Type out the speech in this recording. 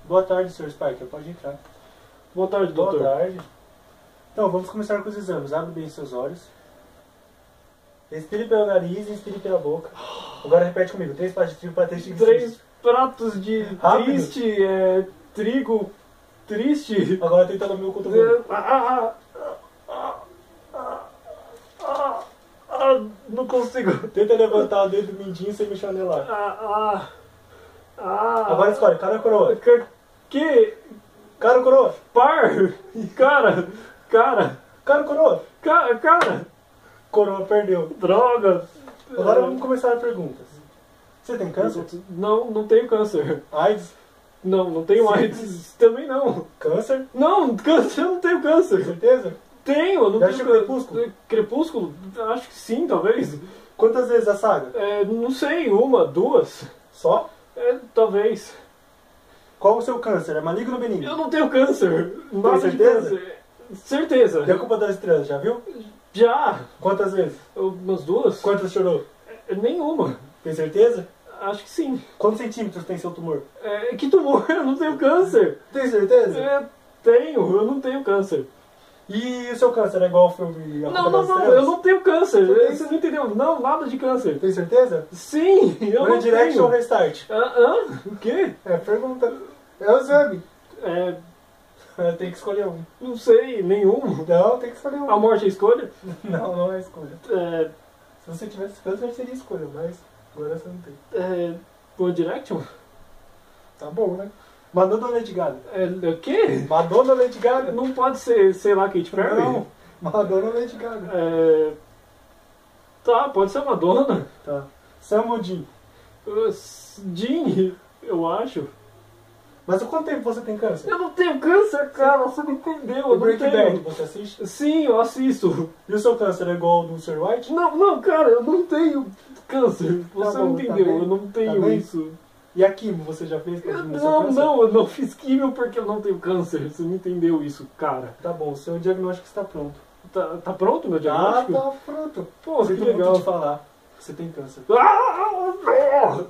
Boa tarde, Sr. Spiker. Pode entrar. Boa tarde, doutor. Boa tarde. Então, vamos começar com os exames. Abre bem seus olhos. Respire pelo nariz e inspire pela boca. Agora repete comigo. 3 pratos de trigo para triste. 3 pratos de Rápido. triste, trigo triste. Agora tenta no meu cotovelo. Não consigo. Tenta levantar o dedo mindinho sem mexer no anelar. Agora escolhe. Cara ou coroa? Que? Cara ou coroa? Par? Cara. Cara ou coroa? Cara. Coroa perdeu. Droga. Agora vamos começar as perguntas. Você tem câncer? Não tenho câncer. AIDS? Não tenho Sim. AIDS. Também não. Câncer? Não, câncer, eu não tenho câncer. Certeza? Tenho, eu não Já tenho assistiu Crepúsculo? Crepúsculo? Acho que sim, talvez. Quantas vezes a saga? Não sei, 1, 2. Só? Talvez. Qual o seu câncer? É maligno ou benigno? Eu não tenho câncer. Nada de certeza? câncer. Certeza. E a culpa das estrelas, já viu? Já. Quantas vezes? Umas 2? Quantas chorou? Nenhuma. Tem certeza? Acho que sim. Quantos centímetros tem seu tumor? Que tumor? Eu não tenho câncer. Tem certeza? Tenho, eu não tenho câncer. E o seu câncer é igual ao filme A Culpa Não, das Estrelas? eu não tenho câncer. Você tem? Você não entendeu? Não, nada de câncer. Tem certeza? Sim, eu não Redirect tenho. ou restart? O quê? É, pergunta. É o exame. Tem que escolher um. Não sei, nenhum. Não, tem que escolher um. A morte é escolha? Não, não é escolha. É, Se você tivesse câncer, seria escolha, mas agora você não tem. One Direction? Tá bom, né? Madonna ou Lady Gaga? O quê? Madonna ou Lady Gaga? Não pode ser, sei lá, Katy Perry? Não, Madonna ou Lady Gaga? Tá, pode ser Madonna. Tá. Sam ou Jean? Jean, eu acho. Mas há quanto tempo você tem câncer? Eu não tenho câncer, cara, você não entendeu, eu O não Breaking tenho. Bad, você assiste? Sim, eu assisto. E o seu câncer é igual ao do Sr. White? Não, cara, eu não tenho câncer. Você bom, não tá entendeu, bem. eu não tenho bem? isso. E a quimio, você já fez pra diminuir seu câncer? Eu não fiz químio porque eu não tenho câncer. Você não entendeu isso, cara. Tá bom, o seu diagnóstico está pronto. Tá pronto meu diagnóstico? Tá pronto. Pô, Você que tem muito legal. de falar. Você tem câncer. Ah!